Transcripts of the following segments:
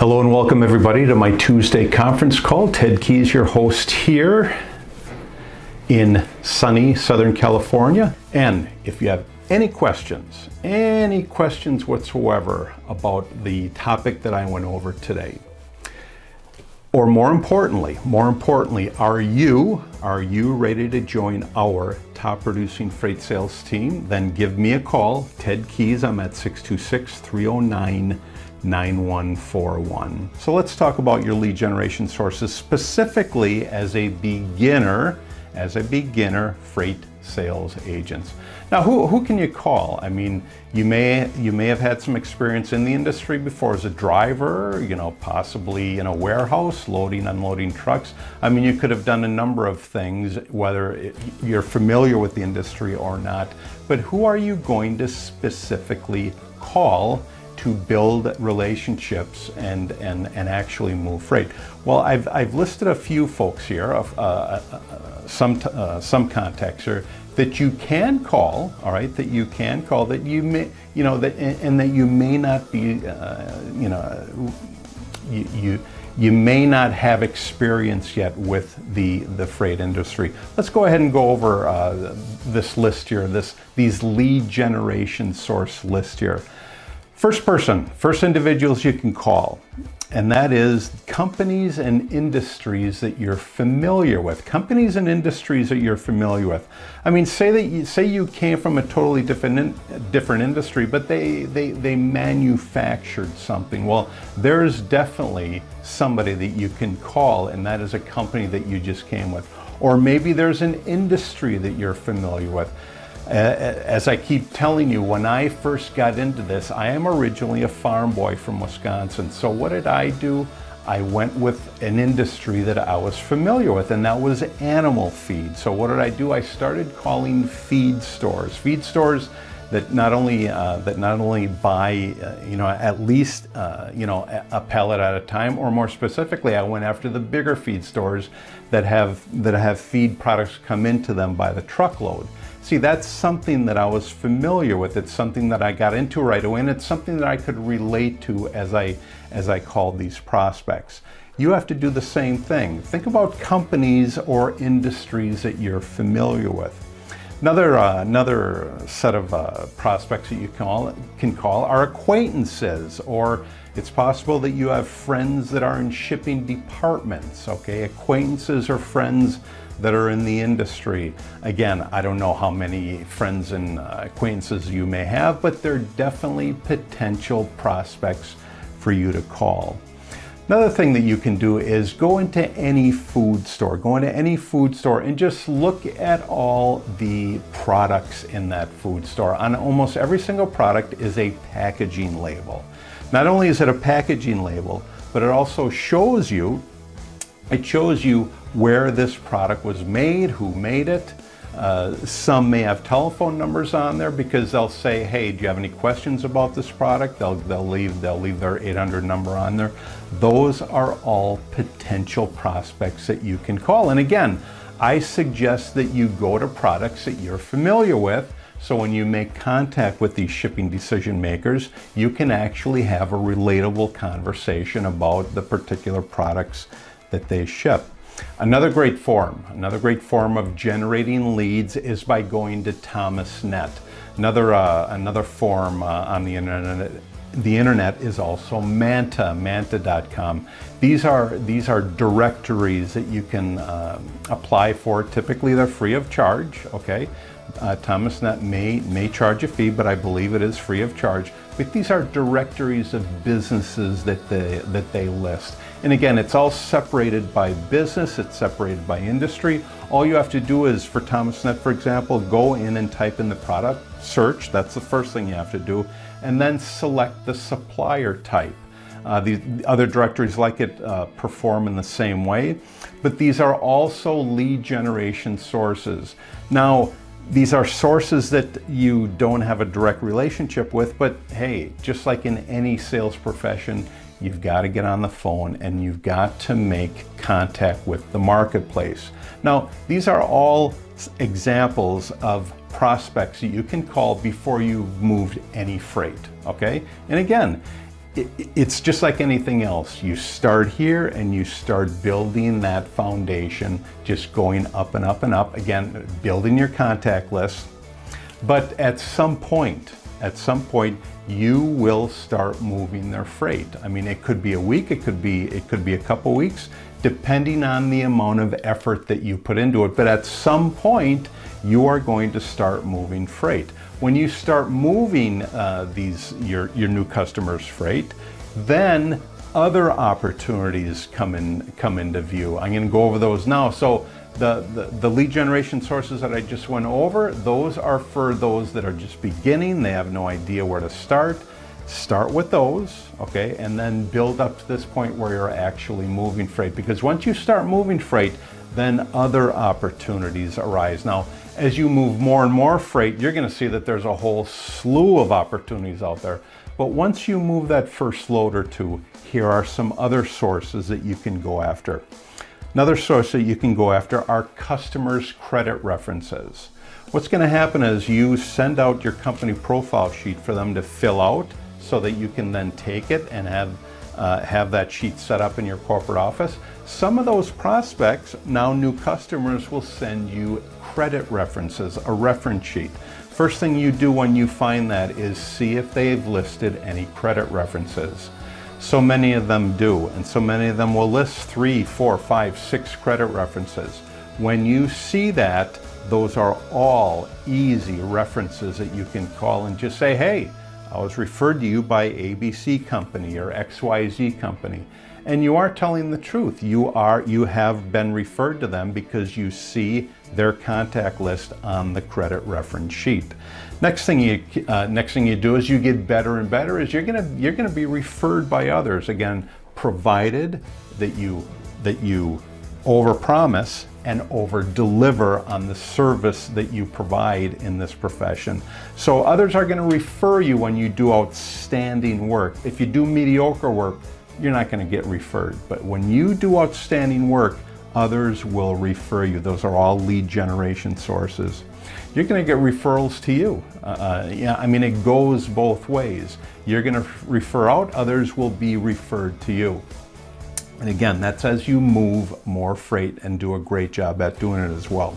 Hello and welcome everybody to my Tuesday conference call. Ted Keys, your host here in sunny Southern California. And if you have any questions whatsoever about the topic that I went over today, or more importantly, are you ready to join our top producing freight sales team? Then give me a call, Ted Keys. I'm at 626-309-9141. So let's talk about your lead generation sources, specifically as a beginner freight sales agents. Now, who can you call? I mean, you may have had some experience in the industry before as a driver, possibly in a warehouse, loading, unloading trucks. I mean, you could have done a number of things, whether you're familiar with the industry or not. But who are you going to specifically call to build relationships and actually move freight? Well, I've listed a few folks here, some contacts here that you can call, all right, that you may, that you may not be, you may not have experience yet with the freight industry. Let's go ahead and go over this list here, these lead generation source list here. First individuals you can call, and that is companies and industries that you're familiar with. Companies and industries that you're familiar with. I mean, say you came from a totally different industry, but they manufactured something. Well, there's definitely somebody that you can call, and that is a company that you just came with. Or maybe there's an industry that you're familiar with. As I keep telling you, when I first got into this, I am originally a farm boy from Wisconsin. So what did I do? I went with an industry that I was familiar with, and that was animal feed. So what did I do? I started calling feed stores that not only buy at least a pellet at a time, or more specifically, I went after the bigger feed stores that have feed products come into them by the truckload. See, that's something that I was familiar with. It's something that I got into right away, and it's something that I could relate to as I called these prospects. You have to do the same thing. Think about companies or industries that you're familiar with. Another set of prospects that you can call are acquaintances, or it's possible that you have friends that are in shipping departments, okay? Acquaintances or friends that are in the industry. Again, I don't know how many friends and acquaintances you may have, but they're definitely potential prospects for you to call. Another thing that you can do is go into any food store. And just look at all the products in that food store. On almost every single product is a packaging label. Not only is it a packaging label, but it also shows you where this product was made, who made it. Some may have telephone numbers on there because they'll say, hey, do you have any questions about this product? They'll leave their 800 number on there. Those are all potential prospects that you can call. And again, I suggest that you go to products that you're familiar with, so when you make contact with these shipping decision makers, you can actually have a relatable conversation about the particular products that they ship. Another great form of generating leads is by going to ThomasNet. Another form on the internet is also manta.com. These are directories that you can apply for. Typically, they're free of charge. Okay, ThomasNet may charge a fee, but I believe it is free of charge. But these are directories of businesses that they list. And again, it's all separated by business, it's separated by industry. All you have to do is, for ThomasNet, for example, go in and type in the product, search, that's the first thing you have to do, and then select the supplier type. The other directories like it perform in the same way, but these are also lead generation sources. Now, these are sources that you don't have a direct relationship with, but hey, just like in any sales profession, you've got to get on the phone and you've got to make contact with the marketplace. Now, these are all examples of prospects that you can call before you've moved any freight, okay? And again, it's just like anything else. You start here and you start building that foundation, just going up and up and up. Again, building your contact list. But at some point, you will start moving their freight. I mean, it could be a week, it could be a couple weeks, depending on the amount of effort that you put into it. But at some point, you are going to start moving freight. When you start moving your new customers' freight, then other opportunities come into view. I'm going to go over those now. So the lead generation sources that I just went over, those are for those that are just beginning. They have no idea where to start. Start with those, okay, and then build up to this point where you're actually moving freight. Because once you start moving freight, then other opportunities arise. Now, as you move more and more freight, you're going to see that there's a whole slew of opportunities out there. But once you move that first load or two, here are some other sources that you can go after. Another source that you can go after are customers' credit references. What's going to happen is you send out your company profile sheet for them to fill out so that you can then take it and have that sheet set up in your corporate office. Some of those prospects, now new customers, will send you credit references, a reference sheet. First thing you do when you find that is see if they've listed any credit references. So many of them do, and so many of them will list 3, 4, 5, 6 credit references. When you see that, those are all easy references that you can call and just say, hey, I was referred to you by ABC company or XYZ company. And you are telling the truth. You have been referred to them because you see their contact list on the credit reference sheet. Next thing you do is you get better and better. Is you're gonna be referred by others. Again, provided that you overpromise and over-deliver on the service that you provide in this profession. So others are going to refer you when you do outstanding work. If you do mediocre work, you're not going to get referred. But when you do outstanding work, others will refer you. Those are all lead generation sources. You're going to get referrals to you. Yeah, I mean, it goes both ways. You're going to refer out, others will be referred to you. And again, that's as you move more freight and do a great job at doing it as well.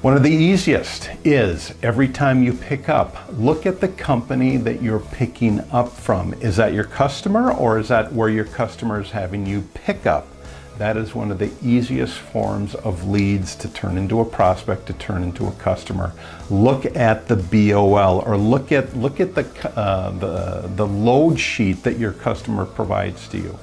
One of the easiest is every time you pick up, look at the company that you're picking up from. Is that your customer or is that where your customer is having you pick up? That is one of the easiest forms of leads to turn into a prospect, to turn into a customer. Look at the BOL or look at the load sheet that your customer provides to you.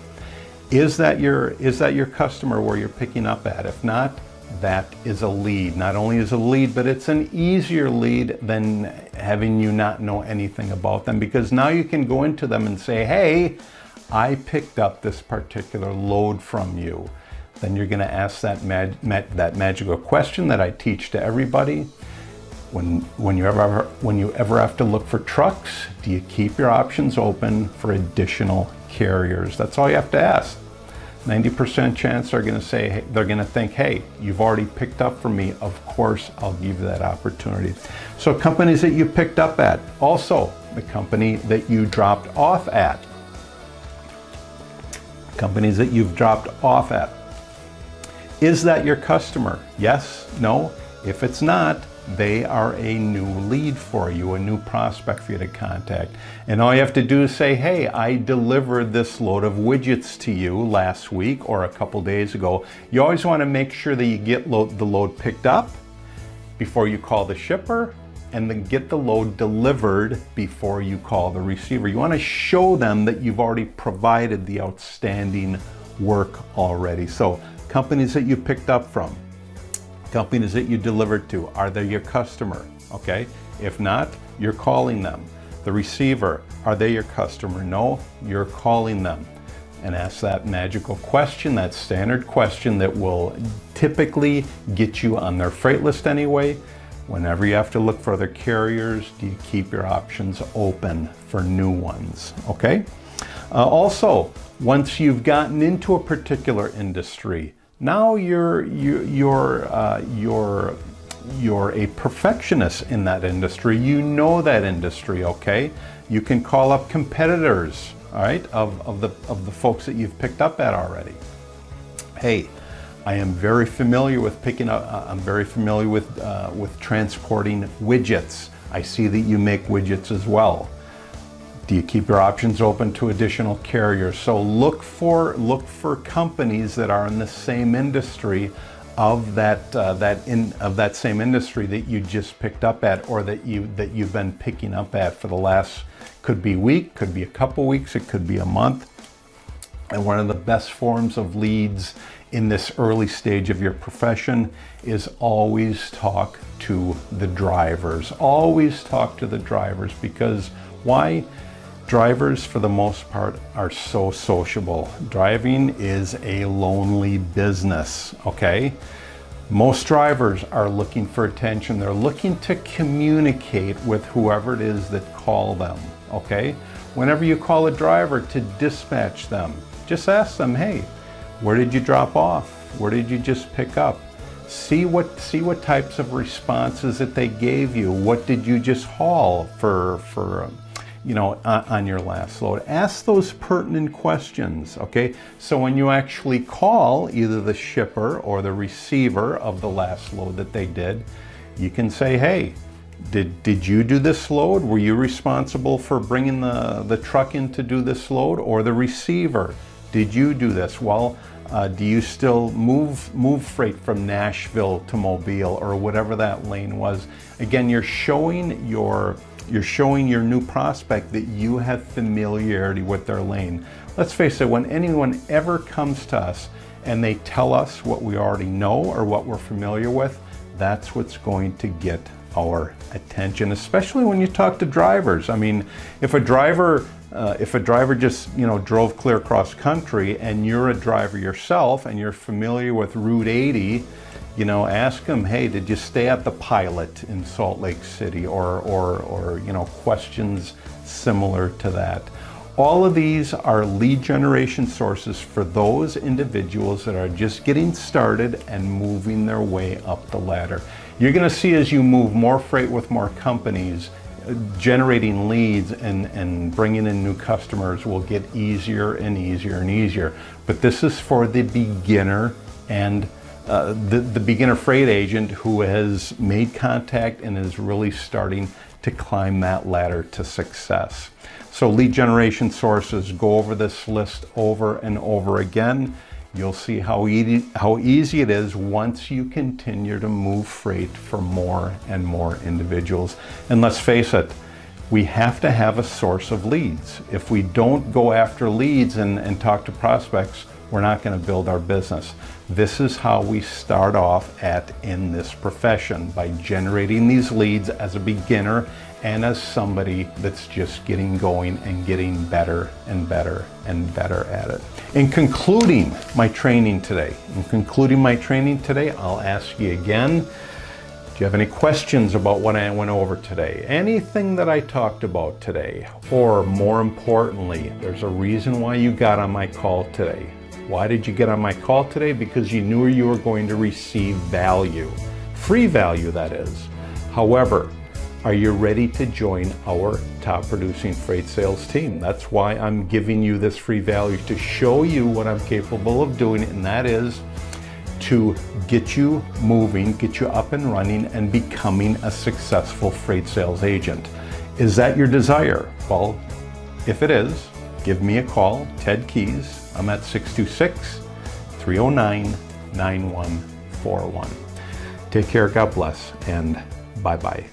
Is that your customer where you're picking up at? If not, that is a lead. Not only is it a lead, but it's an easier lead than having you not know anything about them, because now you can go into them and say, hey, I picked up this particular load from you. Then you're going to ask that magical question that I teach to everybody. When you ever have to look for trucks, do you keep your options open for additional carriers? That's all you have to ask. 90% chance they're going to say, hey, they're going to think, hey, you've already picked up from me. Of course, I'll give you that opportunity. So companies that you picked up at, also the company that you dropped off at. Companies that you've dropped off at. Is that your customer? Yes? No? If it's not, they are a new lead for you, a new prospect for you to contact. And all you have to do is say, hey, I delivered this load of widgets to you last week or a couple days ago. You always want to make sure that you get the load picked up before you call the shipper, and then get the load delivered before you call the receiver. You want to show them that you've already provided the outstanding work already. So companies that you picked up from, companies that you delivered to, are they your customer? Okay. If not, you're calling them. The receiver, are they your customer? No, you're calling them. And ask that magical question, that standard question that will typically get you on their freight list anyway. Whenever you have to look for other carriers, do you keep your options open for new ones? Okay. Also, once you've gotten into a particular industry, now you're a perfectionist in that industry. You know that industry, okay? You can call up competitors all right, of the folks that you've picked up at already. Hey, I am very familiar with picking up. I'm very familiar with transporting widgets. I see that you make widgets as well. Do you keep your options open to additional carriers? So look for companies that are in the same industry of that same industry that you just picked up at, or that you've been picking up at for the last, could be week, could be a couple weeks, it could be a month. And one of the best forms of leads in this early stage of your profession is always talk to the drivers. Always talk to the drivers, because why? Drivers, for the most part, are so sociable. Driving is a lonely business, okay? Most drivers are looking for attention. They're looking to communicate with whoever it is that call them, okay? Whenever you call a driver to dispatch them, just ask them, hey, where did you drop off? Where did you just pick up? See what types of responses that they gave you. What did you just haul on your last load? Ask those pertinent questions, okay? So when you actually call either the shipper or the receiver of the last load that they did, you can say, hey, did you do this load? Were you responsible for bringing the truck in to do this load, or the receiver? Did you do this? Well, do you still move freight from Nashville to Mobile, or whatever that lane was? Again, you're showing your new prospect that you have familiarity with their lane. Let's face it, when anyone ever comes to us and they tell us what we already know or what we're familiar with, that's what's going to get our attention, especially when you talk to drivers. I mean, if a driver just drove clear across country, and you're a driver yourself and you're familiar with Route 80, ask them, hey, did you stay at the Pilot in Salt Lake City, or questions similar to that. All of these are lead generation sources for those individuals that are just getting started and moving their way up the ladder. You're going to see, as you move more freight with more companies, generating leads and bringing in new customers will get easier and easier and easier. But this is for the beginner and the beginner freight agent who has made contact and is really starting to climb that ladder to success. So lead generation sources, go over this list over and over again. You'll see how easy it is once you continue to move freight for more and more individuals. And let's face it, we have to have a source of leads. If we don't go after leads and talk to prospects, we're not going to build our business. This is how we start off in this profession, by generating these leads as a beginner and as somebody that's just getting going and getting better and better and better at it. In concluding my training today, I'll ask you again, do you have any questions about what I went over today? Anything that I talked about today? Or more importantly, there's a reason why you got on my call today. Why did you get on my call today? Because you knew you were going to receive value. Free value, that is. However, are you ready to join our top producing freight sales team? That's why I'm giving you this free value, to show you what I'm capable of doing, and that is to get you moving, get you up and running, and becoming a successful freight sales agent. Is that your desire? Well, if it is, give me a call, Ted Keys. I'm at 626-309-9141. Take care, God bless, and bye-bye.